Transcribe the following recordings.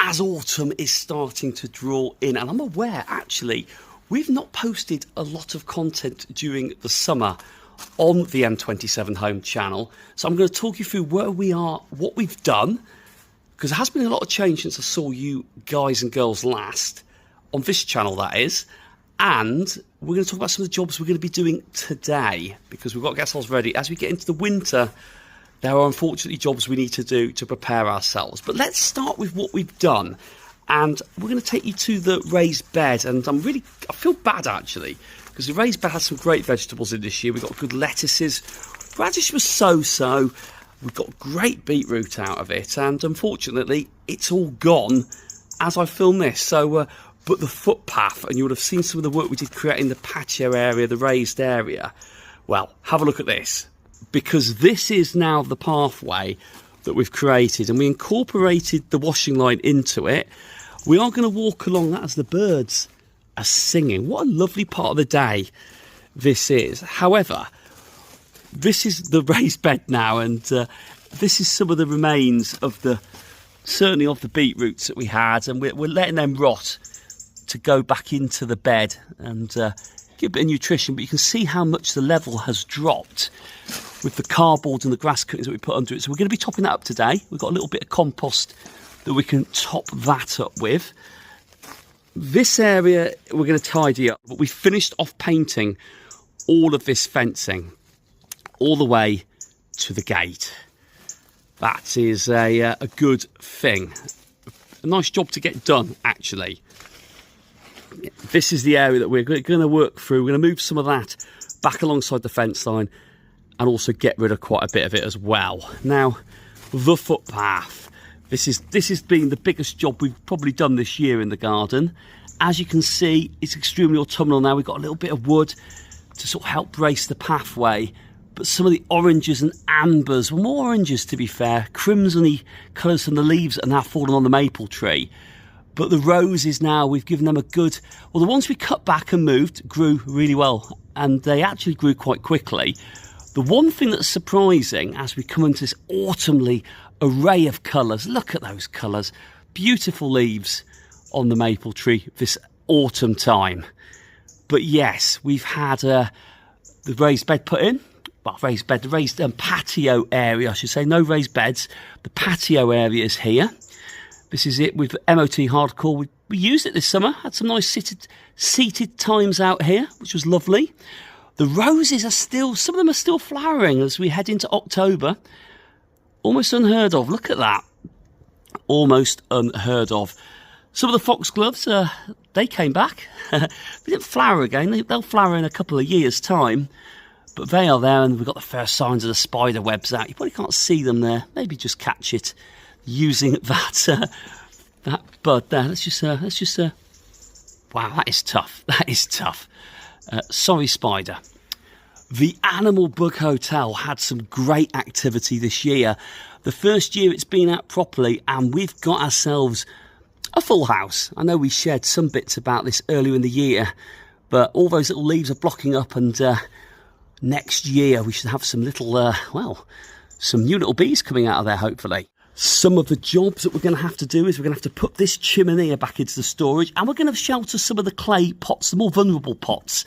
as autumn is starting to draw in, and I'm aware actually we've not posted a lot of content during the summer on the M27 Home channel, so I'm going to talk you through where we are, what we've done, because there has been a lot of change since I saw you guys and girls last, on this channel that is, and we're going to talk about some of the jobs we're going to be doing today, because we've got to get ourselves ready. As we get into the winter, there are unfortunately jobs we need to do to prepare ourselves. But let's start with what we've done. And we're going to take you to the raised bed. And I feel bad actually, because the raised bed has some great vegetables in this year. We've got good lettuces. Radish was so-so. We've got great beetroot out of it. And unfortunately, it's all gone as I film this. So, but the footpath, and you would have seen some of the work we did creating the patio area, the raised area. Well, have a look at this. Because this is now the pathway that we've created, and we incorporated the washing line into it. We are going to walk along that as the birds are singing. What a lovely part of the day this is. However, this is the raised bed now, and this is some of the remains of certainly of the beetroots that we had, and we're letting them rot to go back into the bed and give a bit of nutrition. But you can see how much the level has dropped with the cardboard and the grass cuttings that we put under it. So we're going to be topping that up today. We've got a little bit of compost that we can top that up with. This area we're going to tidy up, but we finished off painting all of this fencing all the way to the gate. That is a good thing. A nice job to get done, actually. This is the area that we're going to work through. We're going to move some of that back alongside the fence line, and also get rid of quite a bit of it as well. Now, the footpath. This has been the biggest job we've probably done this year in the garden. As you can see, it's extremely autumnal now. We've got a little bit of wood to sort of help brace the pathway. But some of the oranges and ambers, well, more oranges to be fair, crimsony colours from the leaves are now falling on the maple tree. But the roses now, we've given them a good... Well, the ones we cut back and moved grew really well, and they actually grew quite quickly. The one thing that's surprising as we come into this autumnly array of colours, look at those colours, beautiful leaves on the maple tree this autumn time. But yes, we've had the raised bed put in. Well, the raised patio area, I should say, no raised beds. The patio area is here. This is it with MOT Hardcore. We used it this summer, had some nice seated times out here, which was lovely. The roses are still, some of them are still flowering as we head into October. Almost unheard of, look at that. Almost unheard of. Some of the foxgloves, they came back. They didn't flower again, they'll flower in a couple of years' time. But they are there, and we've got the first signs of the spider webs out. You probably can't see them there, maybe just catch it using that bud there. Let's just wow, that is tough, that is tough. Sorry, spider. The Animal Bug Hotel had some great activity this year. The first year it's been out properly, and we've got ourselves a full house. I know we shared some bits about this earlier in the year, but all those little leaves are blocking up, and next year we should have some little, some new little bees coming out of there, hopefully. Some of the jobs that we're going to have to do is we're going to have to put this chimney back into the storage, and we're going to shelter some of the clay pots, the more vulnerable pots,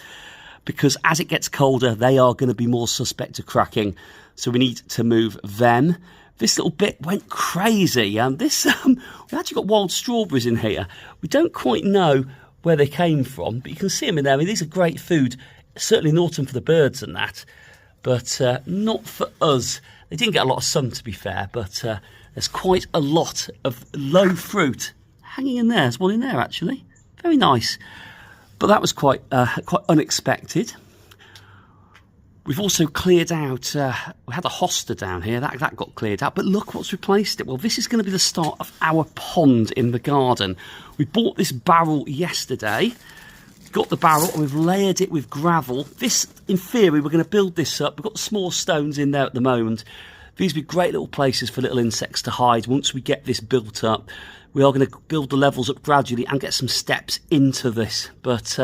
because as it gets colder, they are going to be more suspect to cracking. So we need to move them. This little bit went crazy, and we actually got wild strawberries in here. We don't quite know where they came from, but you can see them in there. I mean, these are great food, certainly in autumn for the birds and that, but not for us. They didn't get a lot of sun, to be fair, but there's quite a lot of low fruit hanging in there. There's one in there, actually. Very nice. But that was quite unexpected. We've also cleared out, we had a hosta down here, that got cleared out, but look what's replaced it. Well, this is going to be the start of our pond in the garden. We bought this barrel yesterday, got the barrel, and we've layered it with gravel. This, in theory, we're going to build this up. We've got small stones in there at the moment. These would be great little places for little insects to hide. Once we get this built up, we are going to build the levels up gradually and get some steps into this. But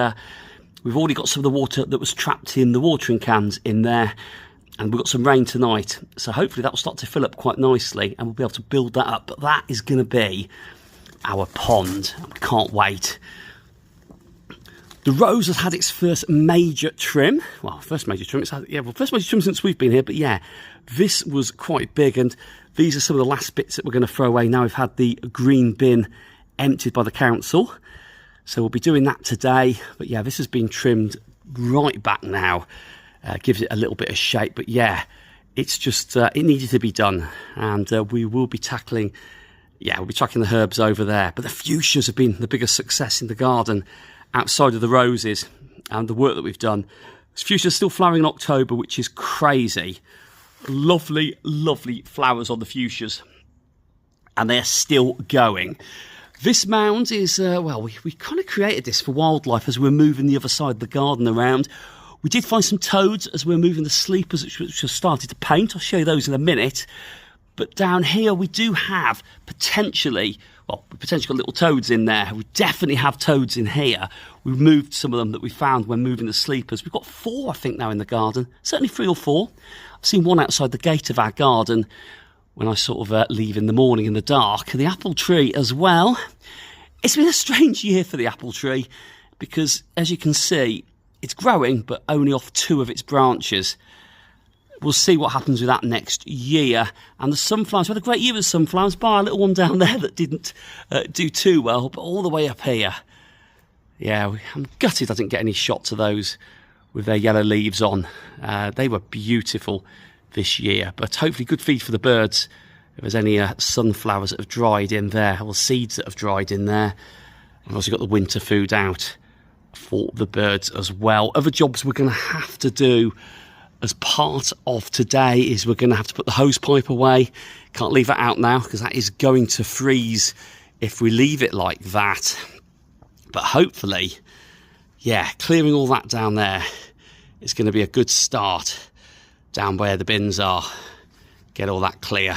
we've already got some of the water that was trapped in the watering cans in there, and we've got some rain tonight. So hopefully that will start to fill up quite nicely, and we'll be able to build that up. But that is going to be our pond. We can't wait. The rose has had its first major trim. Well, first major trim. First major trim since we've been here. But yeah, this was quite big, and these are some of the last bits that we're going to throw away. Now we've had the green bin emptied by the council, so we'll be doing that today. But yeah, this has been trimmed right back now. Gives it a little bit of shape. But yeah, it's just it needed to be done, and we will be tackling. Yeah, we'll be tracking the herbs over there. But the fuchsias have been the biggest success in the garden, outside of the roses and the work that we've done. Fuchsia's still flowering in October, which is crazy. Lovely, lovely flowers on the fuchsias, and they're still going. This mound is, well, we kind of created this for wildlife as we're moving the other side of the garden around. We did find some toads as we're moving the sleepers, which have started to paint. I'll show you those in a minute. But down here we do have potentially got little toads in there. We definitely have toads in here. We've moved some of them that we found when moving the sleepers. We've got 4, I think, now in the garden. Certainly 3 or 4. I've seen one outside the gate of our garden when I sort of leave in the morning in the dark. And the apple tree as well. It's been a strange year for the apple tree because, as you can see, it's growing, but only off 2 of its branches. We'll see what happens with that next year. And the sunflowers, we had a great year with the sunflowers, bar a little one down there that didn't do too well, but all the way up here. Yeah, I'm gutted I didn't get any shots of those with their yellow leaves on. They were beautiful this year, but hopefully good feed for the birds. If there's any sunflowers that have dried in there, or seeds that have dried in there. I've also got the winter food out for the birds as well. Other jobs we're going to have to do as part of today is we're going to have to put the hose pipe away. Can't leave that out now because that is going to freeze if we leave it like that. But hopefully, yeah, clearing all that down there is going to be a good start down where the bins are. Get all that clear.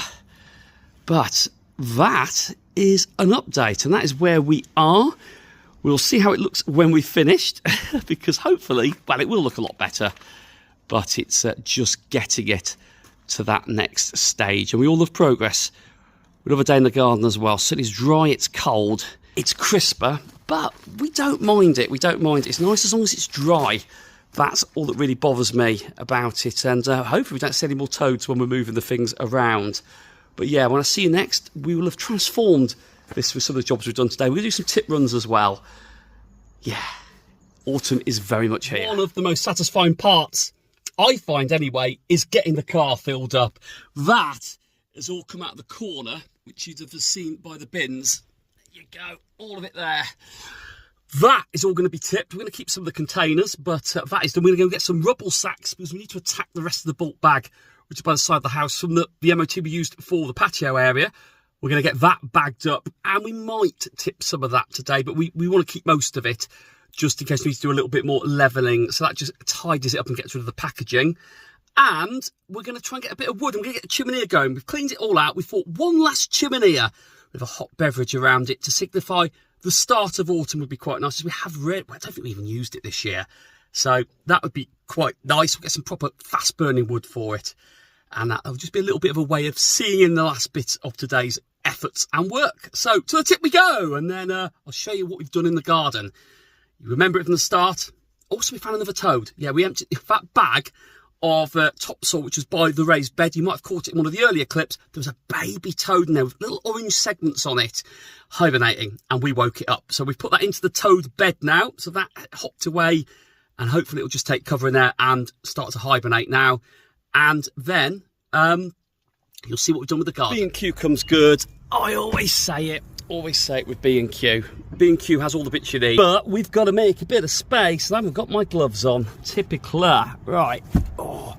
But that is an update, and that is where we are. We'll see how it looks when we've finished because hopefully, well, it will look a lot better. But it's just getting it to that next stage. And we all love progress. Another day in the garden as well. So it's dry, it's cold, it's crisper, but we don't mind it. We don't mind it. It's nice as long as it's dry. That's all that really bothers me about it. And hopefully we don't see any more toads when we're moving the things around. But yeah, when I see you next, we will have transformed this with some of the jobs we've done today. We're going to do some tip runs as well. Yeah, autumn is very much here. One of the most satisfying parts, I find anyway, is getting the car filled up. That has all come out of the corner, which you'd have seen by the bins. There you go, all of it there. That is all going to be tipped. We're going to keep some of the containers, but that is done. We're going to go get some rubble sacks because we need to attack the rest of the bulk bag, which is by the side of the house from the MOT we used for the patio area. We're going to get that bagged up, and we might tip some of that today, but we want to keep most of it, just in case we need to do a little bit more levelling. So that just tidies it up and gets rid of the packaging. And we're going to try and get a bit of wood. I'm going to get the chimney going. We've cleaned it all out. We thought one last chimney with a hot beverage around it to signify the start of autumn would be quite nice. As we have I don't think we even used it this year. So that would be quite nice. We'll get some proper fast burning wood for it. And that'll just be a little bit of a way of seeing in the last bit of today's efforts and work. So to the tip we go. And then I'll show you what we've done in the garden. You remember it from the start. Also, we found another toad. Yeah, we emptied that bag of topsoil, which was by the raised bed. You might have caught it in one of the earlier clips. There was a baby toad in there with little orange segments on it, hibernating, and we woke it up. So we've put that into the toad bed now. So that hopped away, and hopefully it'll just take cover in there and start to hibernate now. And then you'll see what we've done with the garden. B&Q comes good. I always say it with B&Q. B&Q has all the bits you need, but we've got to make a bit of space, and I haven't got my gloves on. Typical. Right. Oh.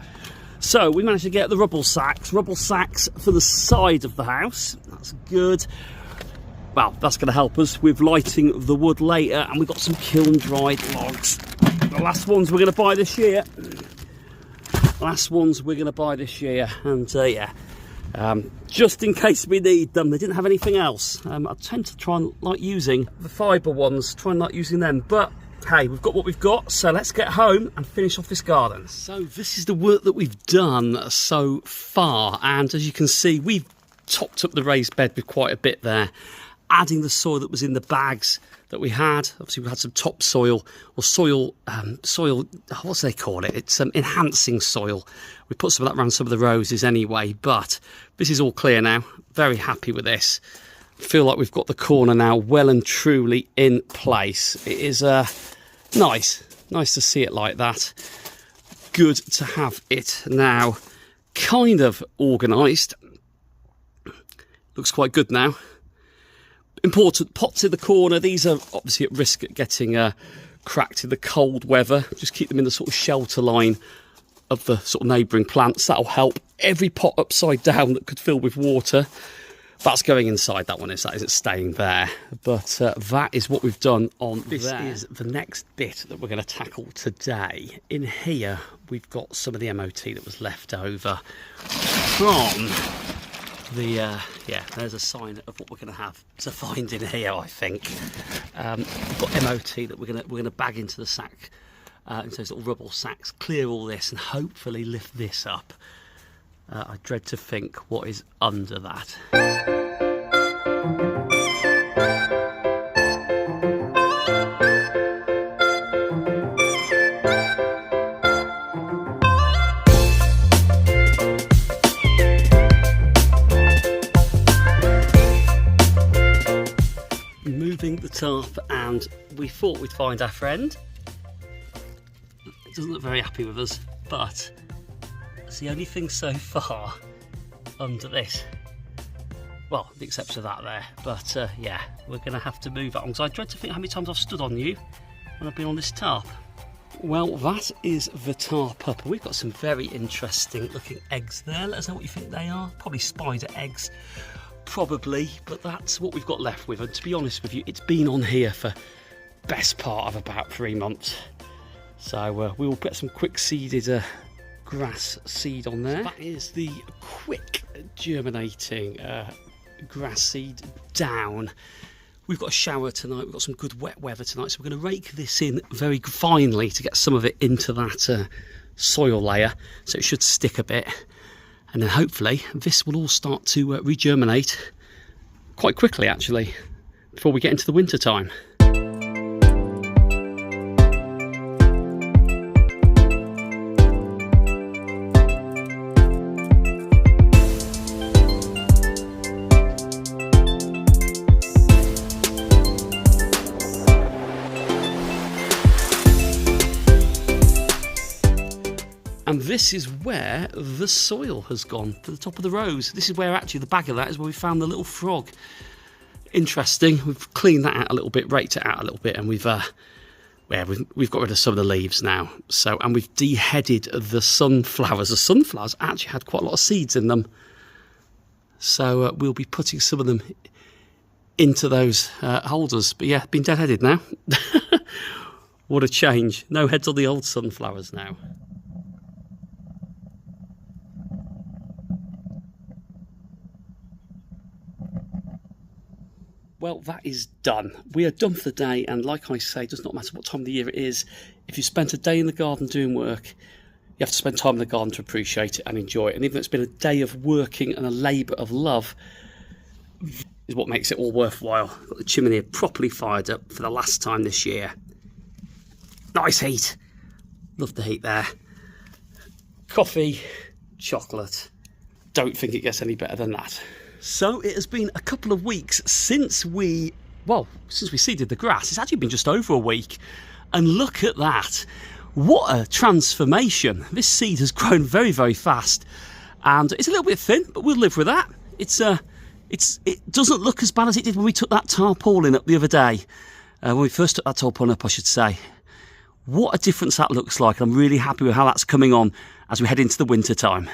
So we managed to get the rubble sacks for the side of the house. That's good. Well, that's going to help us with lighting the wood later, and we've got some kiln-dried logs. The last ones we're going to buy this year. And yeah. Just in case we need them. They didn't have anything else. I tend to try and like using the fibre ones, try and like using them, but hey, we've got what we've got, so let's get home and finish off this garden. So this is the work that we've done so far, and as you can see, we've topped up the raised bed with quite a bit there, adding the soil that was in the bags that we had. Obviously we had some topsoil or soil, what do they call it? It's enhancing soil. We put some of that around some of the roses anyway, but this is all clear now. Very happy with this. Feel like we've got the corner now well and truly in place. It is nice to see it like that. Good to have it now kind of organised. Looks quite good now. Important pots in the corner. These are obviously at risk of getting cracked in the cold weather. Just keep them in the sort of shelter line of the sort of neighbouring plants. That'll help. Every pot upside down that could fill with water, that's going inside. That isn't staying there. But that is what we've done on this. This is the next bit that we're going to tackle today. In here, we've got some of the MOT that was left over from the, there's a sign of what we're going to have to find in here, I think. We've got MOT that we're going to bag into the sack, into those little rubble sacks, clear all this and hopefully lift this up. I dread to think what is under that. Moving the tarp, and we thought we'd find our friend. It doesn't look very happy with us, but it's the only thing so far under this. Well, the exception of that there, but yeah, we're going to have to move that on, because I dread to think how many times I've stood on you when I've been on this tarp. Well, that is the tarp up. We've got some very interesting looking eggs there. Let us know what you think they are. Probably spider eggs. Probably, but that's what we've got left with. And to be honest with you, it's been on here for best part of about 3 months. So we will put some quick seeded grass seed on there. So that is the quick germinating grass seed down. We've got a shower tonight. We've got some good wet weather tonight, so we're going to rake this in very finely to get some of it into that soil layer, so it should stick a bit. And then hopefully this will all start to regerminate quite quickly, actually, before we get into the winter time. And this is where the soil has gone, to the top of the rose. This is where actually the bag of that is where we found the little frog. Interesting. We've cleaned that out a little bit, raked it out a little bit, and we've got rid of some of the leaves now. So, and we've deheaded the sunflowers. The sunflowers actually had quite a lot of seeds in them. So we'll be putting some of them into those holders. But yeah, been deadheaded now. What a change. No heads on the old sunflowers now. Well, that is done. We are done for the day, and like I say, it does not matter what time of the year it is. If you spent a day in the garden doing work, you have to spend time in the garden to appreciate it and enjoy it. And even though it's been a day of working and a labour of love, is what makes it all worthwhile. Got the chimney properly fired up for the last time this year. Nice heat. Love the heat there. Coffee, chocolate. Don't think it gets any better than that. So it has been a couple of weeks since we seeded the grass. It's actually been just over a week. And look at that. What a transformation. This seed has grown very, very fast. And it's a little bit thin, but we'll live with that. It doesn't look as bad as it did when we took that tarpaulin up the other day. When we first took that tarpaulin up, I should say. What a difference that looks like. I'm really happy with how that's coming on as we head into the winter time.